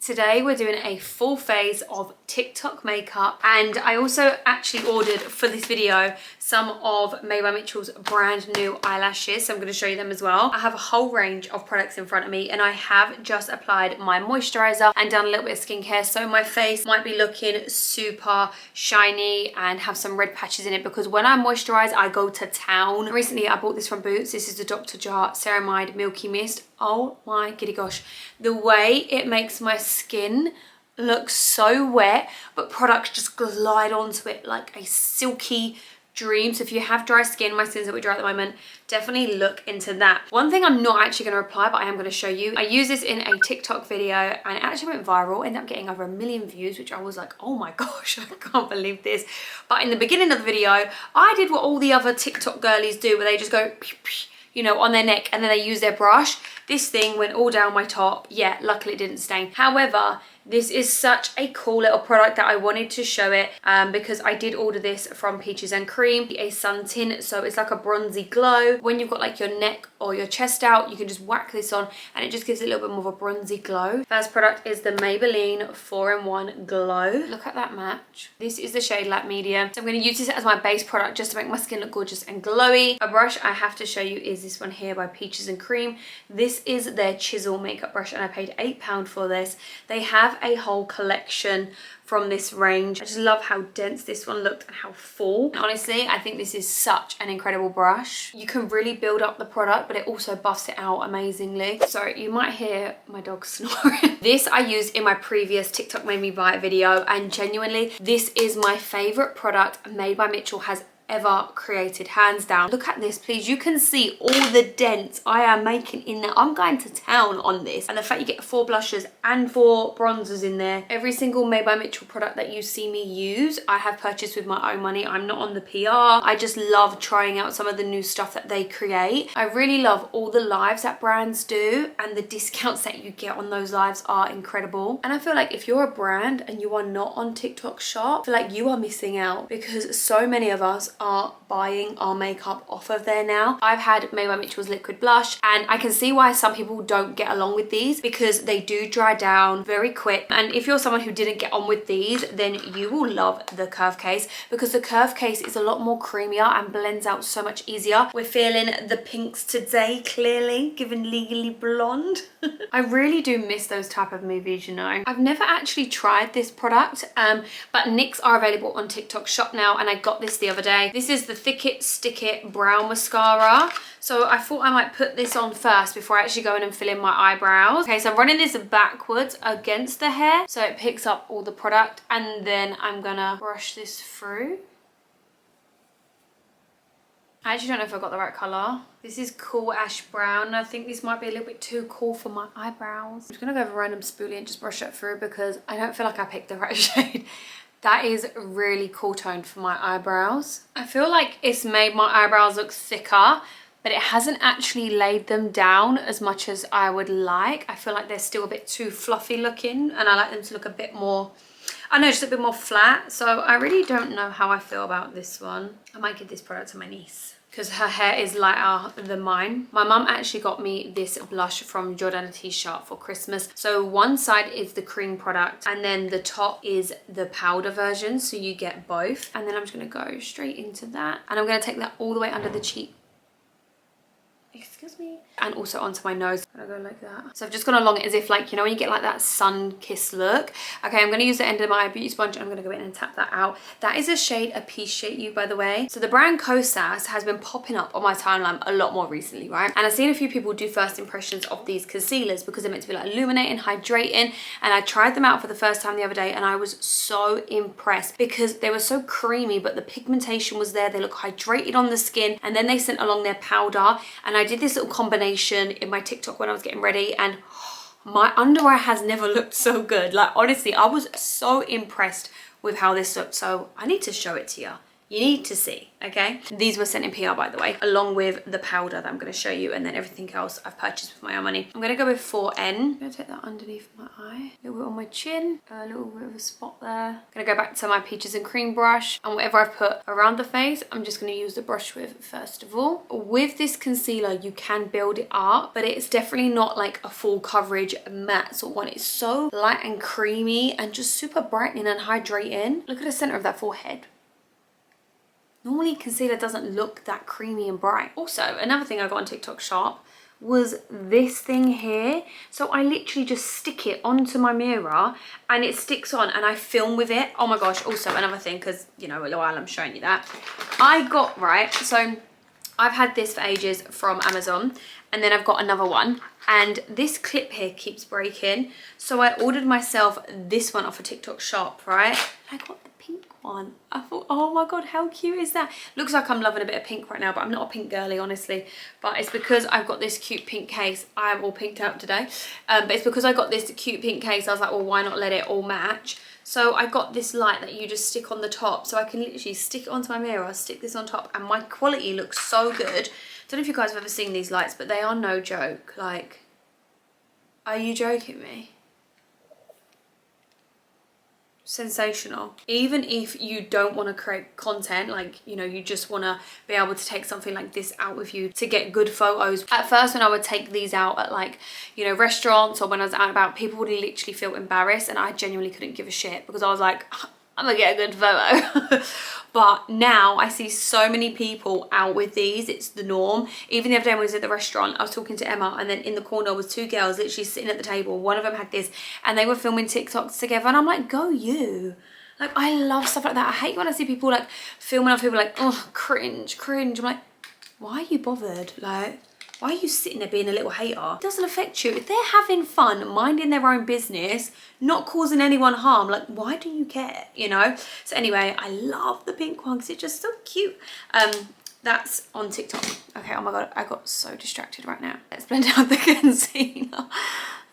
Today we're doing a full face of TikTok makeup, and I also actually ordered for this video some of Made by Mitchell's brand new eyelashes, so I'm going to show you them as well. I have a whole range of products in front of me, and I have just applied my moisturizer and done a little bit of skincare, so my face might be looking super shiny and have some red patches in it because when I moisturize I go to town. Recently I bought this from Boots. This is the Dr. Jart Ceramide Milky Mist. Oh my giddy gosh, the way it makes my skin look so wet, but products just glide onto it like a silky dream. So if you have dry skin, my skin's a bit dry at the moment, definitely look into that. One thing I'm not actually going to apply, but I am going to show you. I use this in a TikTok video and it actually went viral, ended up getting over 1 million views, which I was like, oh my gosh, I can't believe this. But in the beginning of the video, I did what all the other TikTok girlies do, where they just go pew, pew, you know, on their neck, and then they use their brush. This thing went all down my top. Yeah, luckily it didn't stain. However, this is such a cool little product that I wanted to show it because I did order this from Peaches and Cream, a sun tint, so it's like a bronzy glow. When you've got like your neck or your chest out, you can just whack this on and it just gives it a little bit more of a bronzy glow. First product is the Maybelline 4-in-1 Glow. Look at that match. This is the shade Light Medium. So I'm going to use this as my base product just to make my skin look gorgeous and glowy. A brush I have to show you is this one here by Peaches and Cream. This is their chisel makeup brush and I paid £8 for this. They have a whole collection from this range. I just love how dense this one looked and how full. Honestly, I think this is such an incredible brush. You can really build up the product, but it also buffs it out amazingly. Sorry, you might hear my dog snoring. This I used in my previous TikTok Made Me Buy It video, and genuinely, this is my favorite product Made by Mitchell has ever created, hands down. Look at this, please. You can see all the dents I am making in there. I'm going to town on this. And the fact you get 4 blushes and 4 bronzers in there. Every single Made by Mitchell product that you see me use, I have purchased with my own money. I'm not on the PR. I just love trying out some of the new stuff that they create. I really love all the lives that brands do, and the discounts that you get on those lives are incredible. And I feel like if you're a brand and you are not on TikTok Shop, I feel like you are missing out because so many of us are buying our makeup off of there now. I've had Made by Mitchell's liquid blush, and I can see why some people don't get along with these because they do dry down very quick. And if you're someone who didn't get on with these, then you will love the curve case because the curve case is a lot more creamier and blends out so much easier. We're feeling the pinks today, clearly giving Legally Blonde. I really do miss those type of movies, you know. I've never actually tried this product, but NYX are available on TikTok Shop now, and I got this the other day. This is the Thick It Stick It Brow Mascara. So I thought I might put this on first before I actually go in and fill in my eyebrows. Okay, so I'm running this backwards against the hair so it picks up all the product, and then I'm gonna brush this through. I actually don't know if I got the right colour. This is cool ash brown. I think this might be a little bit too cool for my eyebrows. I'm just gonna go with a random spoolie and just brush it through because I don't feel like I picked the right shade. That is really cool toned for my eyebrows. I feel like it's made my eyebrows look thicker, but it hasn't actually laid them down as much as I would like. I feel like they're still a bit too fluffy looking, and I like them to look a bit more, I don't know, just a bit more flat. So I really don't know how I feel about this one. I might give this product to my niece because her hair is lighter than mine. My mum actually got me this blush from Jordana T-Shirt for Christmas. So one side is the cream product and then the top is the powder version, so you get both. And then I'm just gonna go straight into that, and I'm gonna take that all the way under the cheek. Excuse me. And also onto my nose. I'm gonna go like that. So I've just gone along it as if, like, you know when you get like that sun kiss look. Okay, I'm gonna use the end of my beauty sponge and I'm gonna go in and tap that out. That is a shade Appreciate You, by the way. So the brand Kosas has been popping up on my timeline a lot more recently, right? And I've seen a few people do first impressions of these concealers because they're meant to be like illuminating, hydrating, and I tried them out for the first time the other day and I was so impressed because they were so creamy, but the pigmentation was there. They look hydrated on the skin, and then they sent along their powder, and I did this little combination in my TikTok when I was getting ready, and my under eye has never looked so good. Like, honestly, I was so impressed with how this looked, so I need to show it to you. You need to see, okay? These were sent in PR, by the way, along with the powder that I'm going to show you, and then everything else I've purchased with my own money. I'm going to go with 4N. I'm going to take that underneath my eye, a little bit on my chin, a little bit of a spot there. I'm going to go back to my peaches and cream brush, and whatever I've put around the face, I'm just going to use the brush with first of all. With this concealer, you can build it up, but it's definitely not like a full coverage matte sort of one. It's so light and creamy and just super brightening and hydrating. Look at the center of that forehead. Normally concealer doesn't look that creamy and bright. Also, another thing I got on TikTok Shop was this thing here. So I literally just stick it onto my mirror and it sticks on, and I film with it. Oh my gosh, also another thing, because you know, while I'm showing you that, I got, right, so I've had this for ages from Amazon, and then I've got another one, and this clip here keeps breaking. So I ordered myself this one off of TikTok Shop, right? I got the pink one. I thought, oh my god, how cute is that? Looks like I'm loving a bit of pink right now, but I'm not a pink girly, honestly. But it's because I've got this cute pink case. I am all pinked out today. But it's because I got this cute pink case. I was like, well, why not let it all match? So I got this light that you just stick on the top, so I can literally stick it onto my mirror, stick this on top, and my quality looks so good. Don't know if you guys have ever seen these lights, but they are no joke. Like, are you joking me? Sensational. Even if you don't want to create content, like, you know, you just want to be able to take something like this out with you to get good photos. At first, when I would take these out at, like, you know, restaurants or when I was out and about, people would literally feel embarrassed, and I genuinely couldn't give a shit because I was like, I'm gonna get a good photo. But now I see so many people out with these. It's the norm. Even the other day when I was at the restaurant, I was talking to Emma, and then in the corner was 2 girls literally sitting at the table. One of them had this, and they were filming TikToks together, and I'm like, go you. Like, I love stuff like that. I hate when I see people like filming other people, like, oh, cringe. I'm like, why are you bothered? Like, why are you sitting there being a little hater? It doesn't affect you. If they're having fun, minding their own business, not causing anyone harm, like, why do you care, you know? So anyway, I love the pink one because it's just so cute. That's on TikTok. Okay, oh my god, I got so distracted right now. Let's blend out the concealer.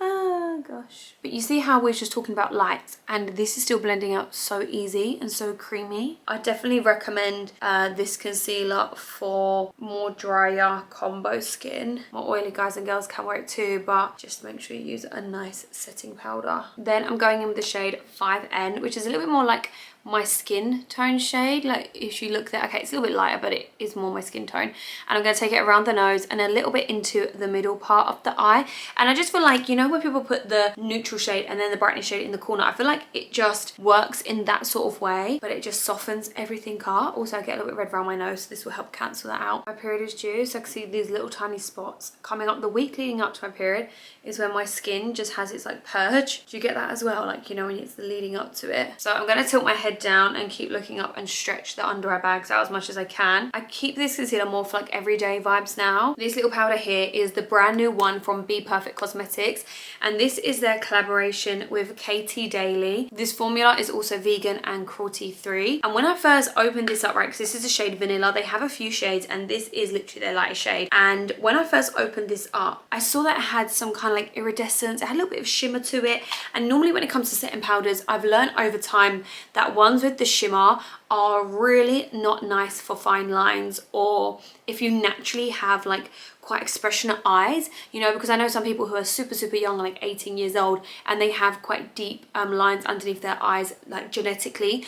Oh gosh. But you see how we're just talking about lights, and this is still blending out so easy and so creamy. I definitely recommend this concealer for more drier combo skin. More oily guys and girls can wear it too, but just make sure you use a nice setting powder. Then I'm going in with the shade 5N, which is a little bit more like my skin tone shade. Like, if you look there, okay, it's a little bit lighter, but it is more my skin tone. And I'm going to take it around the nose and a little bit into the middle part of the eye. And I just feel like, you know, when people put the neutral shade and then the brightening shade in the corner, I feel like it just works in that sort of way, but it just softens everything up. Also, I get a little bit red around my nose, so this will help cancel that out. My period is due, so I can see these little tiny spots coming up. The week leading up to my period is when my skin just has its like purge. Do you get that as well? Like, you know, when it's leading up to it. So I'm going to tilt my head down and keep looking up and stretch the under eye bags out as much as I can. I keep this concealer more for like everyday vibes now. This little powder here is the brand new one from Be Perfect Cosmetics, and this is their collaboration with KT Daily. This formula is also vegan and cruelty free. And when I first opened this up, right, because this is a shade vanilla, they have a few shades and this is literally their lightest shade. And when I first opened this up, I saw that it had some kind of like iridescence. It had a little bit of shimmer to it. And normally when it comes to setting powders, I've learned over time that ones with the shimmer are really not nice for fine lines, or if you naturally have like quite expressionate eyes, you know, because I know some people who are super young, like 18 years old, and they have quite deep lines underneath their eyes, like genetically.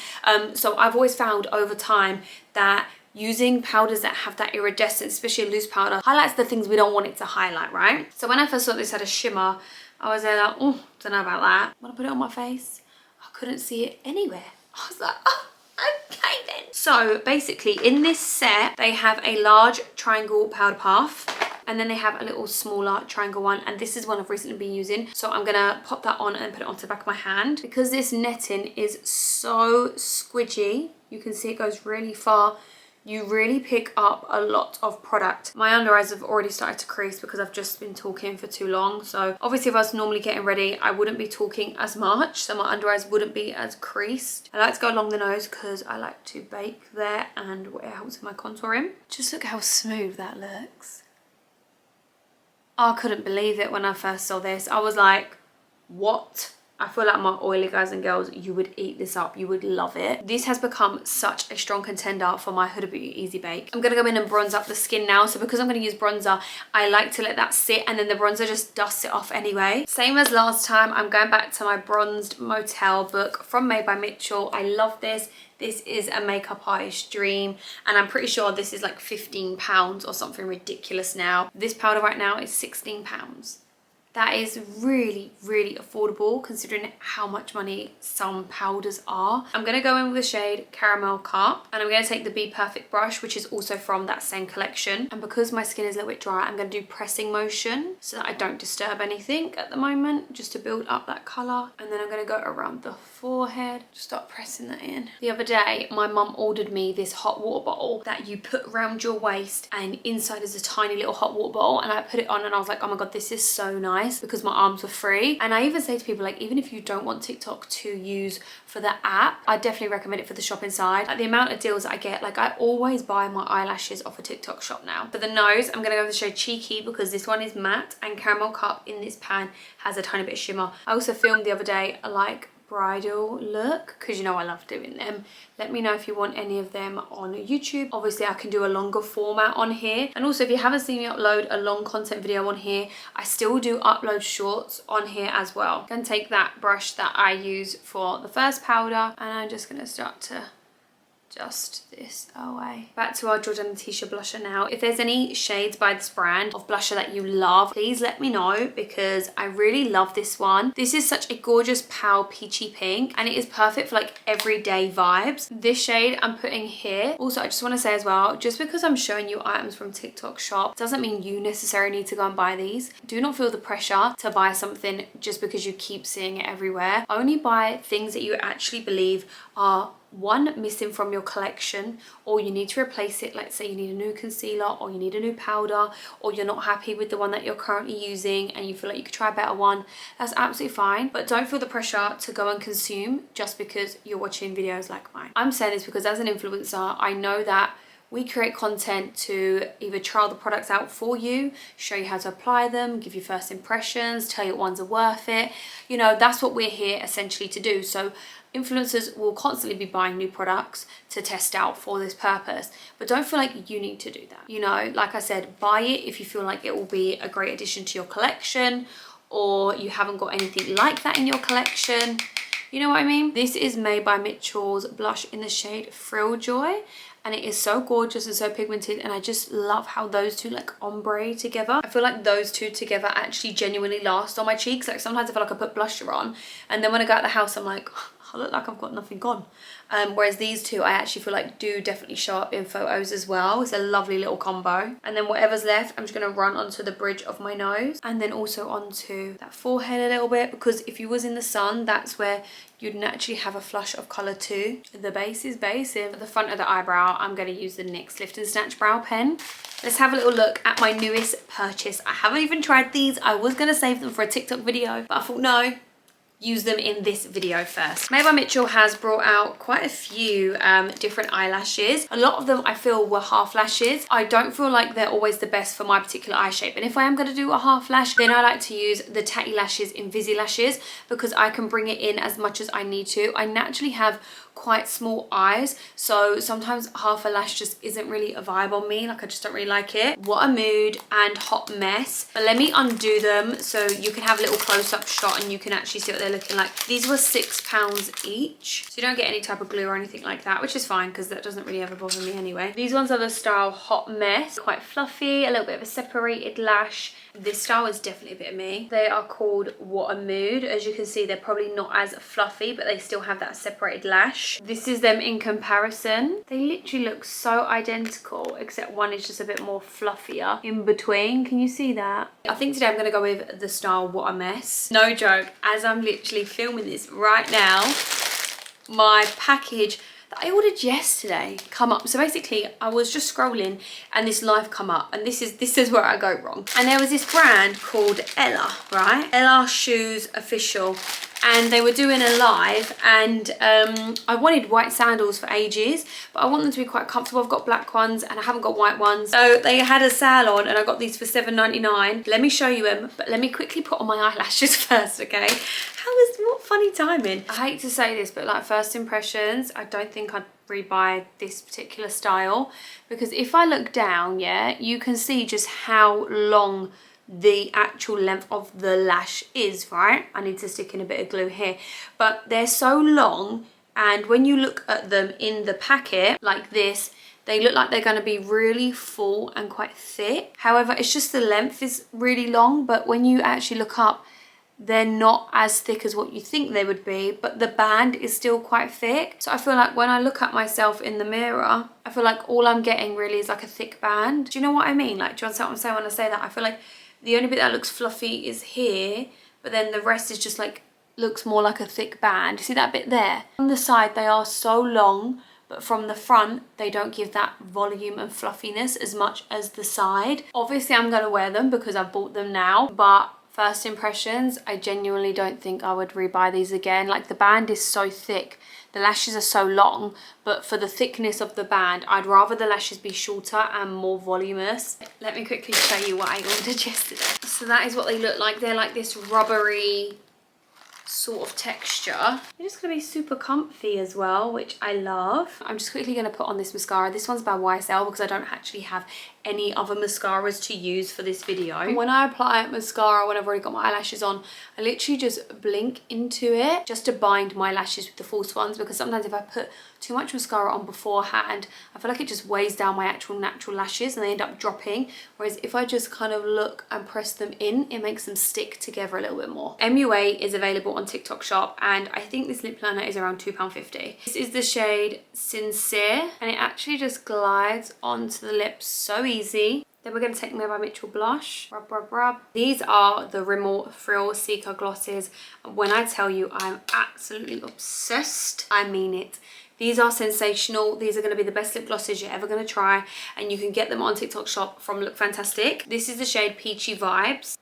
So I've always found over time that using powders that have that iridescence, especially a loose powder, highlights the things we don't want it to highlight, right? So when I first saw this had a shimmer, I was like, oh, don't know about that. When I put it on my face, I couldn't see it anywhere. I was like, oh, okay then. So basically in this set, they have a large triangle powder puff, and then they have a little smaller triangle one, and this is one I've recently been using. So I'm gonna pop that on and put it onto the back of my hand. Because this netting is so squidgy, you can see it goes really far. You really pick up a lot of product. My under eyes have already started to crease because I've just been talking for too long. So obviously if I was normally getting ready, I wouldn't be talking as much, so my under eyes wouldn't be as creased. I like to go along the nose because I like to bake there, and it helps with my contouring. Just look how smooth that looks. I couldn't believe it when I first saw this. I was like, what? I feel like my oily guys and girls, you would eat this up. You would love it. This has become such a strong contender for my Huda Beauty Easy Bake. I'm going to go in and bronze up the skin now. So because I'm going to use bronzer, I like to let that sit and then the bronzer just dusts it off anyway. Same as last time, I'm going back to my bronzed Motel book from Made by Mitchell. I love this. This is a makeup artist's dream, and I'm pretty sure this is like £15 or something ridiculous now. This powder right now is £16. That is really, really affordable considering how much money some powders are. I'm going to go in with the shade Caramel Cup, and I'm going to take the Be Perfect brush, which is also from that same collection. And because my skin is a little bit dry, I'm going to do pressing motion so that I don't disturb anything at the moment, just to build up that colour. And then I'm going to go around the forehead, just start pressing that in. The other day, my mum ordered me this hot water bottle that you put around your waist, and inside is a tiny little hot water bottle, and I put it on and I was like, oh my god, this is so nice, because my arms were free. And I even say to people, like, even if you don't want TikTok to use for the app, I definitely recommend it for the shopping side. Like, the amount of deals that I get, like, I always buy my eyelashes off a TikTok shop now. For the nose, I'm gonna go with the shade Cheeky, because this one is matte, and Caramel Cup in this pan has a tiny bit of shimmer. I also filmed the other day like bridal look, because you know I love doing them. Let me know if you want any of them on YouTube. Obviously I can do a longer format on here, and also if you haven't seen me upload a long content video on here, I still do upload shorts on here as well. I'm gonna take that brush that I use for the first powder, and I'm just gonna start to just this away. Back to our Jordana Tisha blusher now. If there's any shades by this brand of blusher that you love, please let me know, because I really love this one. This is such a gorgeous pale peachy pink, and it is perfect for like everyday vibes. This shade I'm putting here. Also, I just want to say as well, just because I'm showing you items from TikTok shop doesn't mean you necessarily need to go and buy these. Do not feel the pressure to buy something just because you keep seeing it everywhere. Only buy things that you actually believe are one, missing from your collection, or you need to replace it. Let's say you need a new concealer, or you need a new powder, or you're not happy with the one that you're currently using and you feel like you could try a better one. That's absolutely fine, but don't feel the pressure to go and consume just because you're watching videos like mine. I'm saying this because as an influencer, I know that we create content to either trial the products out for you, show you how to apply them, give you first impressions, tell you what ones are worth it. You know, that's what we're here essentially to do. So influencers will constantly be buying new products to test out for this purpose, but don't feel like you need to do that. You know, like I said, buy it if you feel like it will be a great addition to your collection, or you haven't got anything like that in your collection. You know what I mean? This is Made by Mitchell's blush in the shade Thrill Joy, and it is so gorgeous and so pigmented, and I just love how those two like ombre together. I feel like those two together actually genuinely last on my cheeks. Like sometimes I feel like I put blusher on, and then when I go out the house I'm like, I look like I've got nothing on. Whereas these two I actually feel like do definitely show up in photos as well. It's a lovely little combo. And then whatever's left, I'm just going to run onto the bridge of my nose, and then also onto that forehead a little bit, because if you was in the sun, that's where you'd naturally have a flush of colour too. The base is basic. At the front of the eyebrow, I'm going to use the NYX Lift and Snatch Brow Pen. Let's have a little look at my newest purchase. I haven't even tried these. I was going to save them for a TikTok video, but I thought no, use them in this video first. Made by Mitchell has brought out quite a few different eyelashes. A lot of them I feel were half lashes. I don't feel like they're always the best for my particular eye shape, and if I am going to do a half lash, then I like to use the Tatty Lashes in Visi Lashes, because I can bring it in as much as I need to. I naturally have quite small eyes, so sometimes half a lash just isn't really a vibe on me. Like I just don't really like it. What a Mood and Hot Mess. But let me undo them so you can have a little close-up shot and you can actually see what they're looking like. These were £6 each, so you don't get any type of glue or anything like that, which is fine because that doesn't really ever bother me anyway. These ones are the style Hot Mess, quite fluffy, a little bit of a separated lash. This style is definitely a bit of me. They are called What a Mood. As you can see, they're probably not as fluffy, but they still have that separated lash. This is them in comparison. They literally look so identical, except one is just a bit more fluffier in between. Can you see that? I think today I'm going to go with the style What a Mess. No joke, as I'm literally filming this right now, my package that I ordered yesterday come up. So basically I was just scrolling and this live come up, and this is where I go wrong. And there was this brand called Ella, right? Ella Shoes Official. and they were doing a live, and I wanted white sandals for ages, but I want them to be quite comfortable. I've got black ones and I haven't got white ones. So they had a sale on and I got these for £7.99. Let me show you them, but let me quickly put on my eyelashes first, okay? What funny timing. I hate to say this, but like first impressions, I don't think I'd rebuy this particular style, because if I look down, yeah, you can see just how long the actual length of the lash is, right? I need to stick in a bit of glue here, but they're so long, and when you look at them in the packet like this, they look like they're going to be really full and quite thick. However, it's just the length is really long, but when you actually look up, they're not as thick as what you think they would be, but the band is still quite thick. So I feel like when I look at myself in the mirror, I feel like all I'm getting really is like a thick band. Do you know what I mean? Like, do you understand what I'm saying when I say that? I feel like the only bit that looks fluffy is here, but then the rest is just like, looks more like a thick band. See that bit there? On the side, they are so long, but from the front, they don't give that volume and fluffiness as much as the side. Obviously, I'm gonna wear them because I've bought them now, but first impressions, I genuinely don't think I would rebuy these again. Like, the band is so thick, the lashes are so long, but for the thickness of the band, I'd rather the lashes be shorter and more voluminous. Let me quickly show you what I ordered yesterday. So that is what they look like. They're like this rubbery sort of texture. They're just gonna be super comfy as well, which I love. I'm just quickly gonna put on this mascara. This one's by YSL because I don't actually have any other mascaras to use for this video. And when I apply mascara, when I've already got my eyelashes on, I literally just blink into it just to bind my lashes with the false ones, because sometimes if I put too much mascara on beforehand, I feel like it just weighs down my actual natural lashes and they end up dropping. Whereas if I just kind of look and press them in, it makes them stick together a little bit more. MUA is available on TikTok shop, and I think this lip liner is around £2.50. This is the shade Sincere, and it actually just glides onto the lips so easy. Then we're going to take Made by Mitchell blush. Rub, rub, rub. These are the Rimmel Thrill Seeker glosses. When I tell you I'm absolutely obsessed, I mean it. These are sensational. These are going to be the best lip glosses you're ever going to try, and you can get them on TikTok shop from Look Fantastic. This is the shade Peachy Vibes.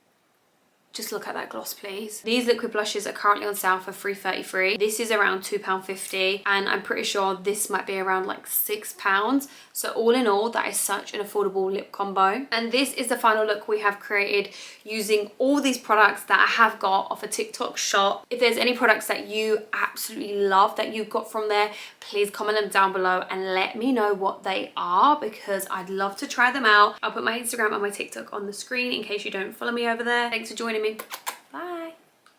Just look at that gloss, please. These liquid blushes are currently on sale for $3.33. This is around £2.50, and I'm pretty sure this might be around like £6. So all in all, that is such an affordable lip combo. And this is the final look we have created using all these products that I have got off a TikTok shop. If there's any products that you absolutely love that you've got from there, please comment them down below and let me know what they are, because I'd love to try them out. I'll put my Instagram and my TikTok on the screen in case you don't follow me over there. Thanks for joining me.